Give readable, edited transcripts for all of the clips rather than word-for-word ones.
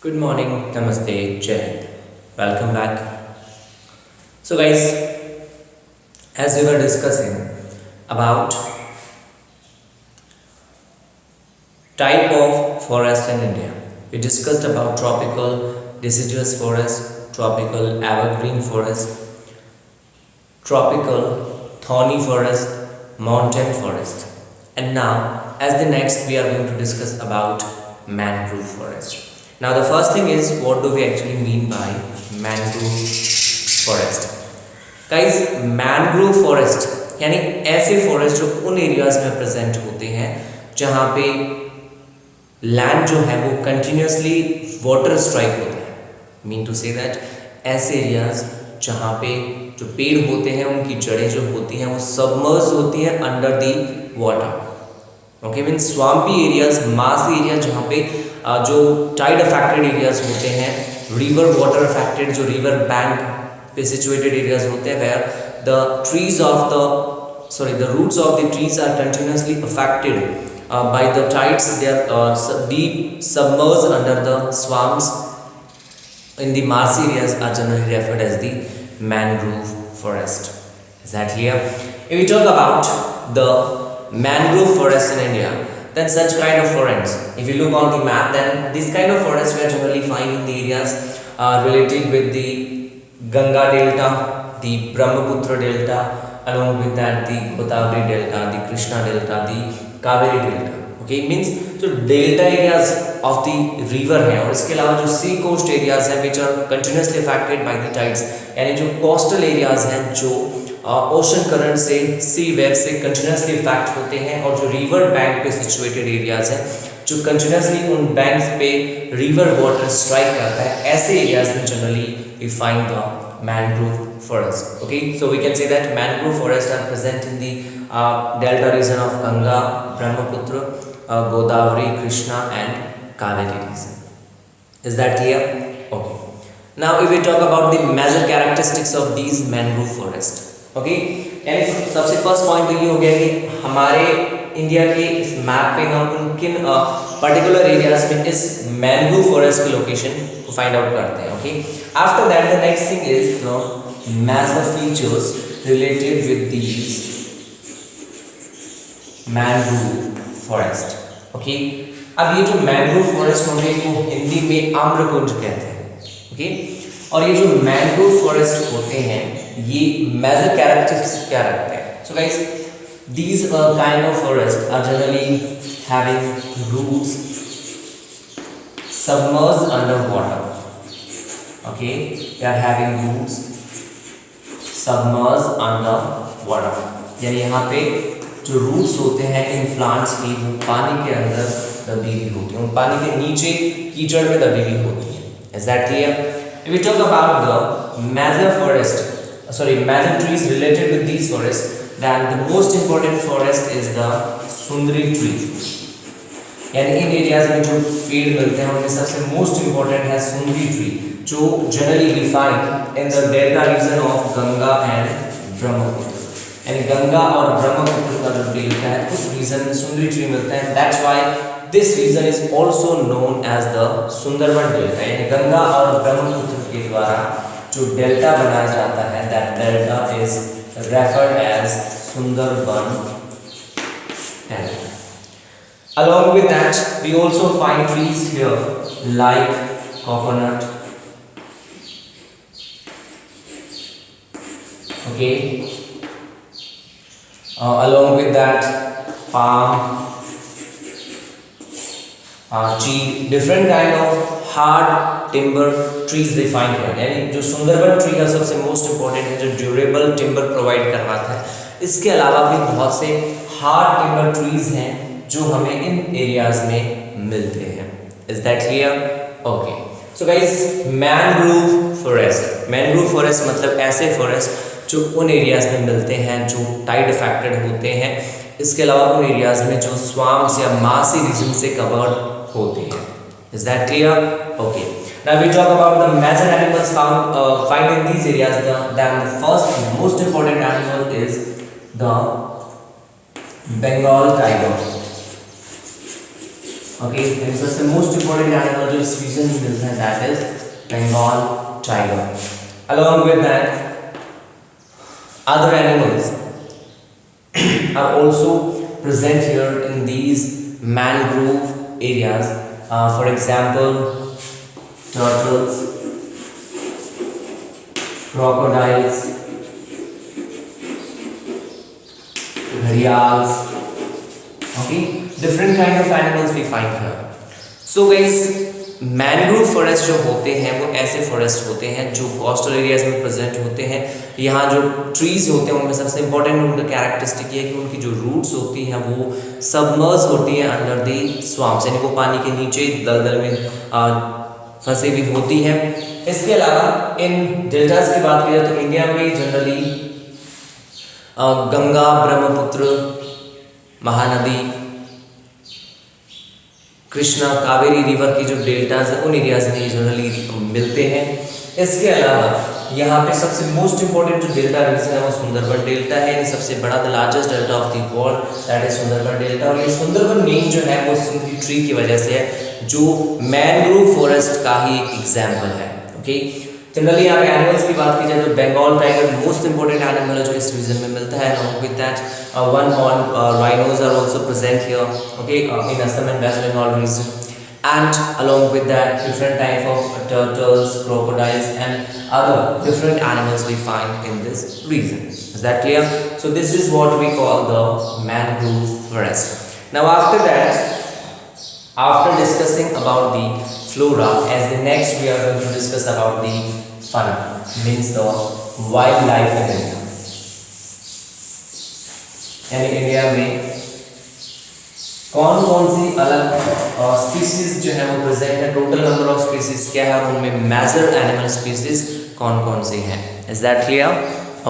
Good morning, Namaste, Jai Hind. Welcome back. So guys, as we were discussing about type of forest in India, we discussed about tropical deciduous forest, tropical evergreen forest, tropical thorny forest, mountain forest, and now as the next we are going to discuss about mangrove forest. Now the first thing is, what do we actually mean by mangrove forest? Guys, mangrove forest यानी ऐसे forest जो उन areas में present होते हैं जहाँ पे land जो है वो कंटिन्यूसली वाटर स्ट्राइक होता है. मीन टू से दैट ऐसे एरियाज जहाँ पे जो पेड़ होते हैं उनकी जड़ें जो होती हैं वो सबमर्ज होती हैं under the water. Okay, mean swampy areas, marsh area जहाँ पे जो टाइड अफेक्टेड एरियाज होते हैं, रिवर वाटर अफेक्टेड जो रिवर बैंक पे सिचुएटेड एरियाज होते हैं, where the trees of the roots of the trees are continuously affected by the tides. They are deep submerged under the swamps in the marsh areas are generally referred as the mangrove forest. Is that clear? If we talk about the mangrove forest in India, then such kind of forests, if you look on the map, then this kind of forests we are generally find in the areas related with the Ganga delta, the Brahmaputra delta, along with that the Godavari delta, the Krishna delta, the Kaveri delta. Okay, means जो delta areas of the river है और इसके अलावा जो sea coast areas हैं which are continuously affected by the tides, यानी जो coastal areas हैं जो ओशन करंट से, सी वेव से कंटिन्यूसली इफेक्ट होते हैं, और जो रिवर बैंक पे सिचुएटेड एरियाज हैं जो कंटिन्यूसली उन बैंक्स पे रिवर वाटर स्ट्राइक करता है, ऐसे एरियाज में generally we find the mangrove forest. Okay, so we can say that mangrove forests are present in the delta region of Ganga, Brahmaputra, Godavari, Krishna and Kaveri region. Is that clear? Okay. Now if we talk about the major characteristics of these mangrove forest, okay, यानी सबसे first point तो ये हो गया कि हमारे India के इस मैप पे हम उन किन पर्टिकुलर एरियाज में इस मैंग्रोव फॉरेस्ट की लोकेशन को फाइंड आउट करते हैं. Okay, after that the next thing is the measure features related with these mangrove forest. Okay, अब ये जो मैंग्रोव फॉरेस्ट होंगे को हिंदी में आम्रकुंज कहते हैं. ओके, और ये जो मैंग्रोव फॉरेस्ट होते हैं ये मेजर कैरेक्टरिस्टिक्स क्या रखते हैं? So guys, these kind of forests are generally having roots submerged under water. Okay, they are having roots submerged under water. यानी यहाँ पे जो रूट्स होते हैं इन प्लांट्स की वो पानी के अंदर दबी हुई होती हैं, पानी के नीचे कीचड़ में दबी हुई होती है. Is that clear? If we talk about the major trees related with these forests, then the most important forest is the Sundari tree. यानी इन एरियाज में जो पेड़ मिलते हैं उनमें सबसे मोस्ट इम्पोर्टेंट है सुंदरी ट्री, जो generally defined in the delta region of Ganga and Brahmaputra. यानी गंगा और ब्रह्मपुत्र का जो डेल्टा है उस रीजन में सुंदरी ट्री मिलते हैं. That's why this region is also known as the Sundarban delta. यानी गंगा और ब्रह्मपुत्र के द्वारा जो डेल्टा बनाया जाता है, that delta is referred as Sundarban delta. Along with that, we also find trees here like coconut. Okay. Along with that, palm, tree, different kind of hard timber trees they find here. यानी जो Sundarban tree का सबसे most important है, जो durable timber provide करवाता है. इसके अलावा भी बहुत से हार्ड टिम्बर ट्रीज हैं जो हमें इन एरियाज में मिलते हैं. Is that clear? Okay, so guys, mangrove forest मतलब ऐसे फॉरेस्ट जो उन एरियाज में मिलते हैं जो टाइड अफेक्टेड होते हैं. इसके अलावा उन एरियाज में जो स्वाम्स या मासी रीजन से कवर्ड होते हैं. Is that clear? Okay. Now we talk about the major animals found in these areas. Then the first and most important animal is the Bengal tiger. Okay, सबसे most important animal जो इस रीजन में मिलता है that is Bengal tiger. Along with that, other animals are also present here in these mangrove areas. For example, turtles, crocodiles, gharials. Okay, different kind of animals we find here. So guys, mangrove forest जो होते हैं वो ऐसे forest होते हैं जो coastal areas में present होते हैं. यहाँ जो ट्रीज होते हैं उनमें सबसे इंपॉर्टेंट उनका कैरेक्टरिस्टिक ये है कि उनकी जो रूट्स होती हैं वो सबमर्ज होती हैं अंडर द स्वाम्स, यानी वो पानी के नीचे दलदल में फंसी हुई होती हैं. इसके अलावा इन डेल्टास की बात की जाए तो इंडिया में जनरली गंगा, ब्रह्मपुत्र, महानदी, कृष्णा, कावेरी रिवर की जो डेल्टाज है उन एरियाज में जनरली मिलते हैं. इसके अलावा यहाँ पे सबसे मोस्ट इंपॉर्टेंट जो डेल्टा रीजन है वो सुंदरबन डेल्टा है. ये सबसे बड़ा the largest delta of the world that is Sundarban delta. और ये सुंदरबन नेम जो है वो सिंपली ट्री की वजह से है जो मैंग्रोव फॉरेस्ट का ही एक एग्जाम्पल है. ओके, जनरली यहाँ पे एनिमल्स की बात की जाए तो Bengal tiger most important animal है जो इस रीजन में मिलता है. along with that one horn rhinos are also present here, okay, in Assam and West Bengal region. And along with that different type of turtles, crocodiles and other different animals we find in this region. Is that clear? So this is what we call the mangrove forest. Now after that, after discussing about the flora, as the next we are going to discuss about the fauna, means the wildlife in India. यानी India में कौन कौन सी अलग species जो है वो present है, total number of species क्या है और उनमें मेजर एनिमल स्पीसीज कौन कौन सी हैं. Is that clear?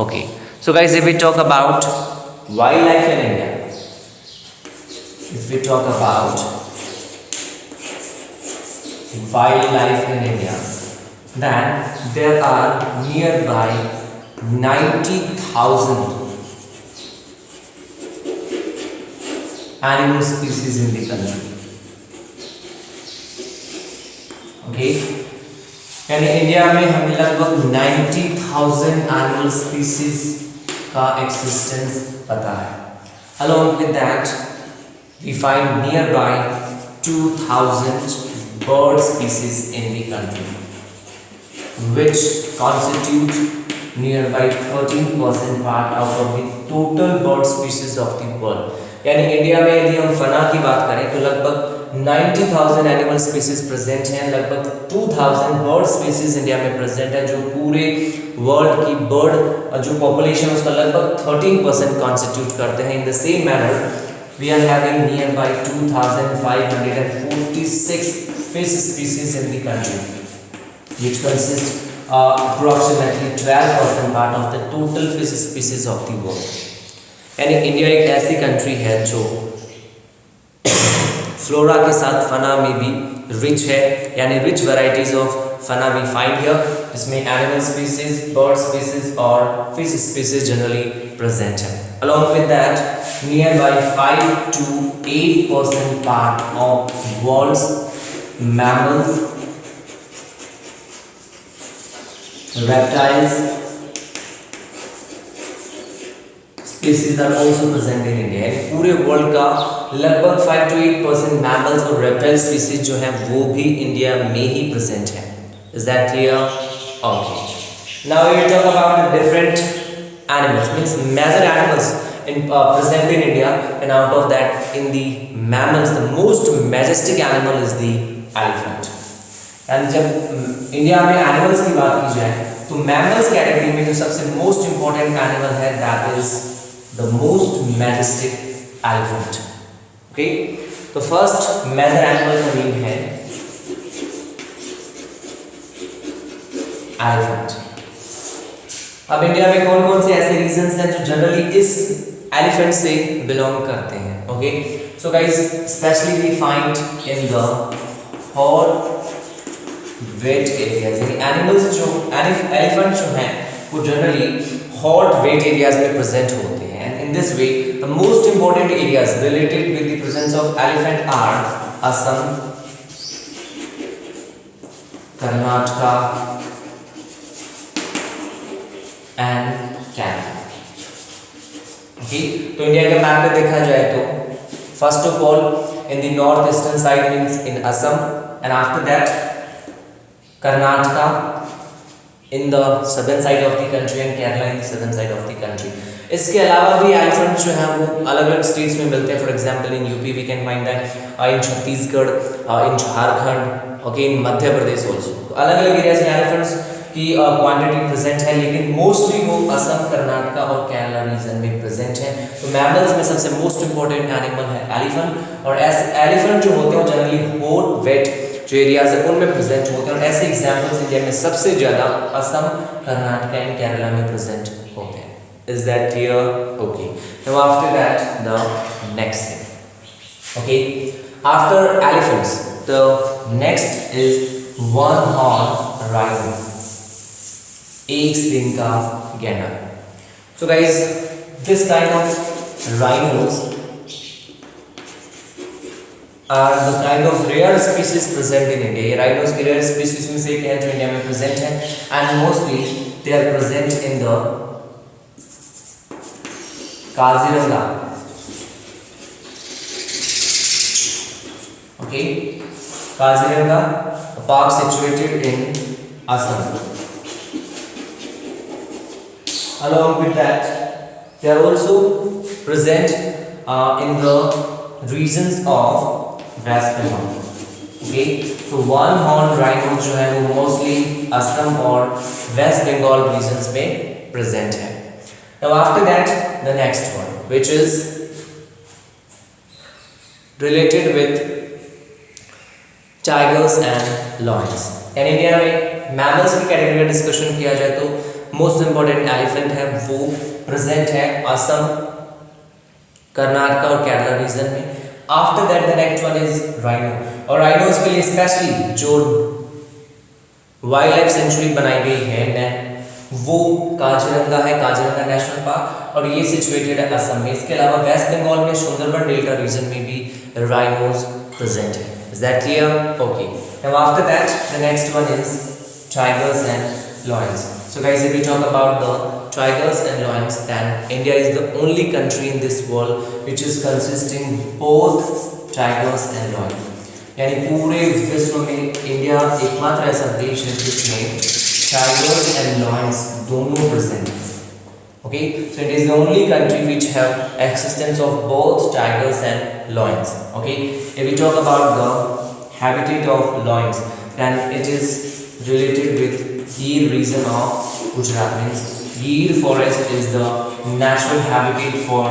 Okay, so guys if we talk about wild life in India, if we talk about wildlife in India, then there are nearby 90,000 animal species in the country. Okay, यानी India में हमें लगभग 90,000 animal species का existence पता है. Along with that, we find nearby 2,000 bird species in the country, which constitute nearby 13% part out of the total bird species of the world. यानी India में यदि हम फना की बात करें तो लगभग 90,000 एनिमल स्पीसीज प्रेजेंट हैं, लगभग 2,000 बर्ड स्पीसीज इंडिया में प्रेजेंट है जो पूरे वर्ल्ड की बर्ड जो पॉपुलेशन उसका लगभग 13% कॉन्स्टिट्यूट करते हैं. इन the same manner we are having nearby 2,546 fish species in the country, which consist approximately 12% part of the total fish species of the world. यानी इंडिया एक ऐसी कंट्री है जो फ्लोरा के साथ फना में भी रिच है, यानी rich varieties of fauna we find here, जिसमें एनिमल स्पीसीज, बर्ड स्पीसीज और फिश स्पीसीज जनरली प्रेजेंट है. Along with that, nearby 5 to 8% part of world's mammals, reptiles species are also present in India. पूरे world का लगभग 5 to 8% mammals और reptile species जो हैं वो भी इंडिया में ही प्रेजेंट है. Is that clear? Okay. Now we will talk about the different animals, means major animals present in India, and out of that, in the mammals, the most majestic animal is the elephant. And जब India में animals की बात की जाए तो mammals category में जो सबसे मोस्ट इंपॉर्टेंट एनिमल है that is the most majestic elephant. Okay, तो फर्स्ट मेजर एनिमल का नेम है एलिफेंट. अब इंडिया में कौन कौन से ऐसे रीजन्स हैं जो जनरली इस एलिफेंट से बिलोंग करते हैं. Okay, so guys specially we find in the hot wet areas, यानी एनिमल्स जो एलिफेंट जो हैं वो जनरली हॉट वेट एरियाज में प्रेजेंट होते हैं. And in this way the most important areas related with the presence of elephant are Assam, Karnataka and Kerala. Okay, तो India के मैप पे देखा जाए तो first of all in the north eastern side means in Assam and after that Karnataka in the southern side of the country and Kerala in the southern side of the country. इसके अलावा भी elephant जो है वो अलग अलग स्टेट्स में मिलते हैं। For example in UP we can find that, in Chhattisgarh, in Jharkhand, okay, in Madhya Pradesh also. तो अलग अलग एरियाज में एलिफेंट्स की क्वांटिटी प्रेजेंट है, लेकिन मोस्टली वो असम, कर्नाटका और केरला रीजन में प्रेजेंट है। तो मैमल्स में सबसे मोस्ट इंपॉर्टेंट एनिमल है एलिफेंट, और एलिफेंट जो होते हैं जनरली हॉट वेट जो एरियाज है उनमें प्रेजेंट होते हैं, और ऐसे एग्जांपल्स इंडिया में सबसे ज्यादा असम, कर्नाटका एंड केरला में प्रेजेंट होते हैं। Is that clear? Okay. Now after that, the next thing. Okay. After elephants, the next is one-horned rhino. एक सींग का गैंडा। So guys, this kind of rhinos are the kind of rare species present in India. ये rhinos की rare species में से एक है जो इंडिया में present है, and mostly they are present in the Kaziranga. Okay, Kaziranga, a park situated in Assam. Along with that, they are also present in the regions of West Bengal. Okay, तो one-horned rhino जो है वो mostly Assam और waste Bengal regions में present है। Now after that, the next one, which is related with tigers and lions. In India में mammals की category का डिस्कशन किया जाए तो मोस्ट इंपॉर्टेंट एलिफेंट है, वो प्रेजेंट है असम, कर्नाटका और केरला रीजन में। After that the next one is rhino, और राइनोस के लिए स्पेशली जो वाइल्ड लाइफ सेंचुरी बनाई गई है वो काजीरंगा है, काजीरंगा नेशनल पार्क, और ये सिचुएटेड है असम में। इसके अलावा वेस्ट बंगाल में सुंदरबन डेल्टा रीजन में भी राइनोस प्रेजेंट है। Is that clear? Okay, now after that the next one is tigers and lions. So guys, if we talk about the tigers and lions, then India is the only country in this world which is consisting both tigers and lions. यानी पूरे विश्व में India एकमात्र ऐसा देश है जिसमें tigers and lions दोनों present हैं. Okay, so it is the only country which have existence of both tigers and lions. Okay, if we talk about the habitat of lions, then it is related with Gir region of Gujarat. Means Gir forest is the natural habitat for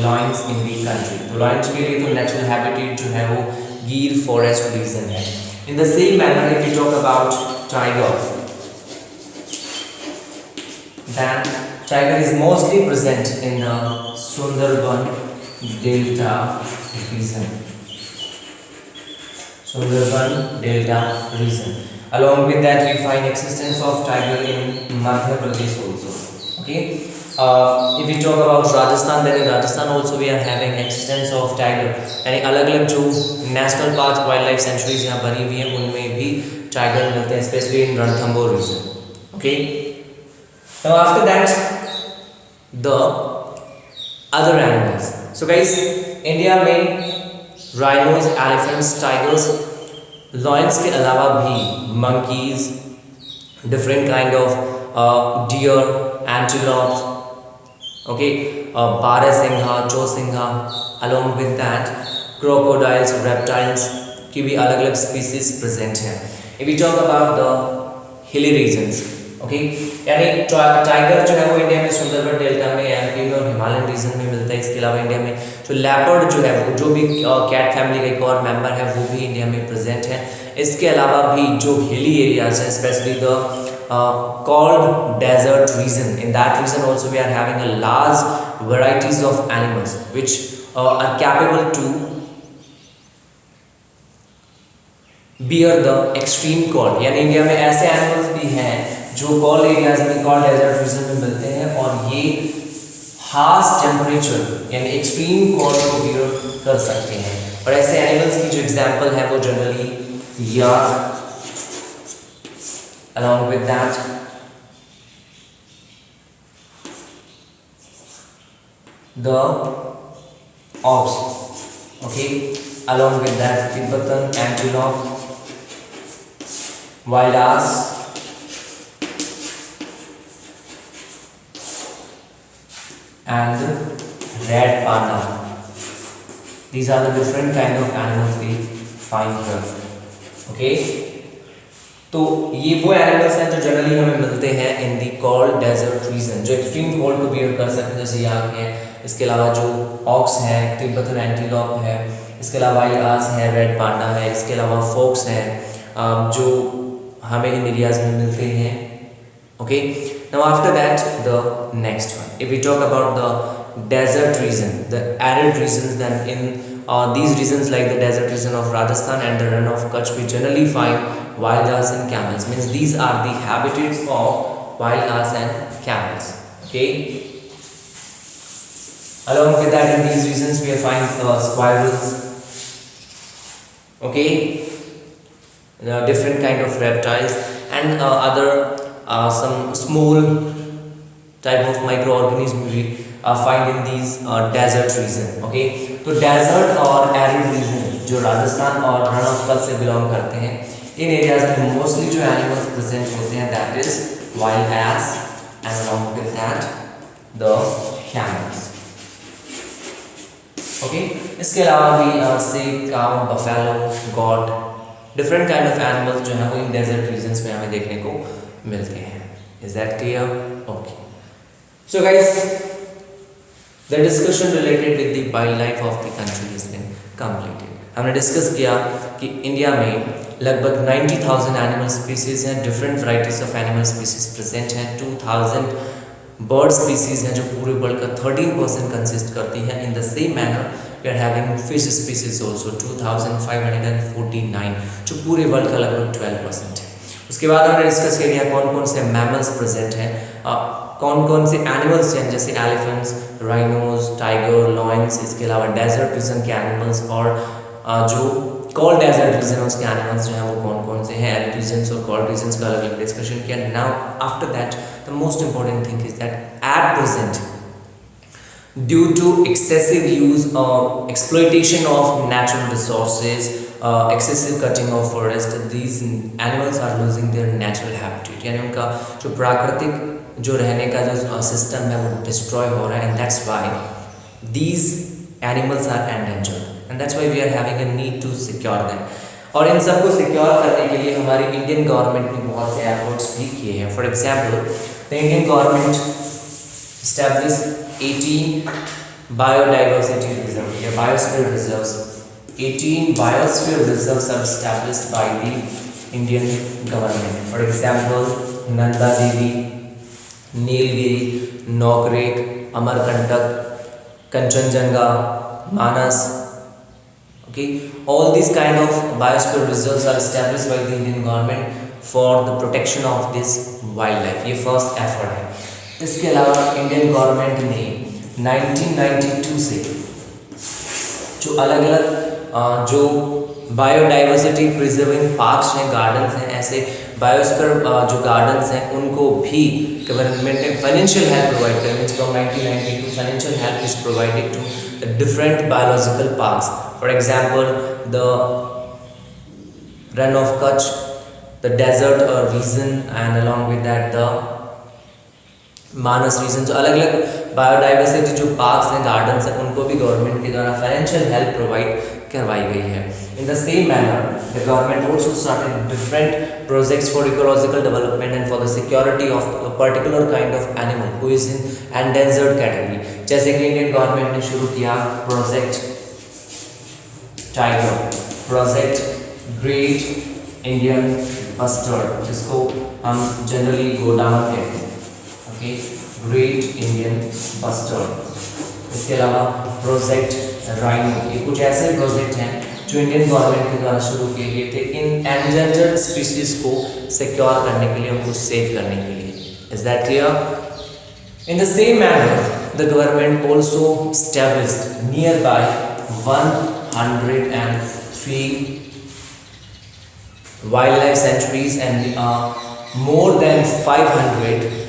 lions in the country. तो lions के लिए तो natural habitat जो है वो Gir forest region है. In the same manner, if we talk about tiger, then tiger is mostly present in the Sundarban Delta region. Sundarban Delta region. Along with that, we find existence of tiger in Madhya Pradesh also. Okay. If we talk about Rajasthan, then in Rajasthan also we are having existence of tiger. यानी अलग-अलग जो national parks, wildlife sanctuaries यहाँ बनी हुई हैं उनमें भी tiger मिलते हैं, especially in Ranthambore region. Okay. Now after that, the other animals. So guys, India में rhinos, elephants, tigers, lions के अलावा भी monkeys, different kind of deer, antelopes, okay, barasingha, chousingha, along with that crocodiles, reptiles की भी अलग अलग species present हैं. If we talk about the hilly regions, okay, यानी टाइगर जो है वो इंडिया में सुंदरबन डेल्टा में, एमपी और हिमालयन रीजन में मिलता है. इसके अलावा इंडिया में जो लेपर्ड जो है वो जो भी कैट फैमिली का एक और मेंबर है वो भी इंडिया में प्रेजेंट है. इसके अलावा भी जो हिली एरियाज हैं, specially the called desert region, in that region also we are having a large varieties of animals which are capable to bear the extreme cold. यानी इंडिया में ऐसे एनिमल्स भी हैं जो कोल्ड एरियाज में, cold desert reason में मिलते हैं और ये हार्श टेम्परेचर यानी एक्सट्रीम कोल्ड को बियर कर सकते हैं. और ऐसे एनिमल्स की जो एग्जाम्पल है वो generally yak, along with that the ox, okay, along with that Tibetan antelope, wild ass, and red panda. These are the different kind of animals we find here, okay. तो ये वो animals हैं जो generally हमें मिलते हैं इन दी cold desert reason, जो extreme cold को बियर कर सकते हैं, जैसे याक है, इसके अलावा जो ऑक्स है, तिब्बतन एंटीलोप है, इसके अलावा वाइल्ड आस है, रेड पांडा है, इसके अलावा फोक्स है, जो हमें इन एरियाज में मिलते हैं, okay. Now after that the next one, if we talk about the desert region, the arid region, then in these regions like the desert region of Rajasthan and the run of Kutch, we generally find wild ass and camels. Means these are the habitats of wild ass and camels, okay. Along with that, in these regions we find squirrels, okay, different kind of reptiles and other some small type of microorganisms we find in these desert region, okay. तो desert और arid region जो राजस्थान और रण of Kutch से belong करते हैं, इन areas में mostly जो एनिमल्स प्रेजेंट होते हैं that is wild ass and along with that the camels, okay. इसके अलावा भी से cow, buffalo, goat, different kind of animals जो है वो इन डेजर्ट रीजन्स में हमें देखने को मिलते हैं. Is that clear? Okay. So guys, the discussion related with the wildlife of the country has been completed. हमने डिस्कस किया कि इंडिया में लगभग 90,000 एनिमल स्पीसीज हैं, different varieties of animal species present हैं, 2000 बर्ड स्पीसीज हैं जो पूरे वर्ल्ड का 13% कंसिस्ट करती है. In the same manner we are having fish species also 2549 जो पूरे वर्ल्ड का लगभग 12% है. उसके बाद हमने डिस्कस किया कौन कौन से मैमल्स प्रेजेंट हैं, कौन कौन से एनिमल्स हैं, जैसे एलिफेंट्स, राइनोज, टाइगर, लॉयंस, इसके अलावा डेजर्ट रीजन के एनिमल्स और जो कोल्ड डेजर्ट रीजन उसके एनिमल्स जो हैं वो कौन कौन से हैं. एरिड रीजन्स और कोल्ड रीजन्स का अलग अलग डिस्कशन किया. Now after that the most important thing is that at present due to excessive use और exploitation of natural resources, excessive cutting of forest, these animals are losing their natural habitat, यानी उनका जो प्राकृतिक जो रहने का जो सिस्टम है वो डिस्ट्रॉय हो रहा है. And that's why these animals are endangered and that's why we are having a need to secure them. और इन सबको सिक्योर करने के लिए हमारी इंडियन गवर्नमेंट ने बहुत से एफर्ट्स भी किए हैं. For example, the Indian government established 18 biodiversity reserve या biosphere reserves. 18 biosphere reserves are established by the Indian government. For example, Nanda Devi, Nilgiri, Nokrek, Amarkantak, Kanchenjunga, Manas. Okay, all these kind of biosphere reserves are established by the Indian government for the protection of this wildlife. ये first effort है. इसके अलावा Indian government ने 1992 से जो अलग अलग जो बायोडाइवर्सिटी प्रिजर्विंग पार्क्स हैं, गार्डन्स हैं, ऐसे बायोस्फीयर जो गार्डन्स हैं उनको भी गवर्नमेंट ने फाइनेंशियल हेल्प प्रोवाइड किया. Means from 1992 financial help is provided to the different biological parks. For example, the Rann of Kutch, the desert region and along with that the Manas region. जो अलग अलग बायोडाइवर्सिटी जो पार्क्स हैं, गार्डन्स हैं, उनको भी गवर्नमेंट के द्वारा फाइनेंशियल हेल्प प्रोवाइड करवाई गई है. In the same manner the government also started different projects for ecological development and for the security of a particular kind of animal who is in endangered category. जैसे कि Indian government ने शुरू किया project tiger, project great Indian bustard, जिसको हम generally godown कहते हैं. Okay, great Indian bustard. इसके अलावा प्रोजेक्ट राइनो, ये कुछ ऐसे प्रोजेक्ट हैं जो इंडियन गवर्नमेंट के द्वारा शुरू किए गए थे इन एंडेंजर्ड स्पीशीज को सिक्योर करने के लिए, उनको सेव करने के लिए. Is that clear? In the same manner the government also established near by 103 wildlife sanctuaries, and we are more than 500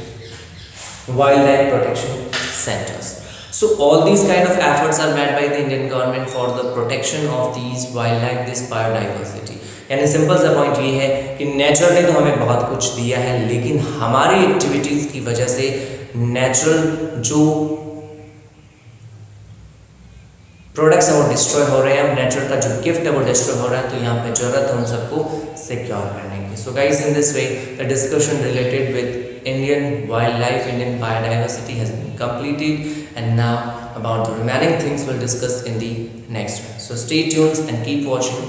wildlife protection centers. So all these kind of efforts are made by the Indian government for the protection of these wildlife, this biodiversity. यानी simple सा point ये है कि nature ने तो हमें बहुत कुछ दिया है, लेकिन हमारी एक्टिविटीज़ की वजह से नेचुरल जो प्रोडक्ट्स हैं वो डिस्ट्रॉय हो रहे हैं, नेचर का जो गिफ्ट है वो डिस्ट्रॉय हो रहा है, तो यहाँ पे जरूरत है उन सबको सिक्योर करने की. So guys, in this way the discussion related with Indian wildlife, Indian biodiversity has been completed, and now about the remaining things we'll discuss in the next one. So stay tuned and keep watching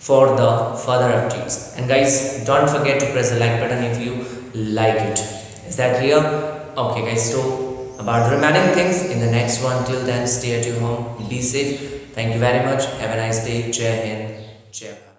for the further updates. And guys, don't forget to press the like button if you like it. Is that clear? Okay guys, so about the remaining things in the next one. Till then, stay at your home, be safe. Thank you very much. Have a nice day. Jai Hind, Jai Bharat.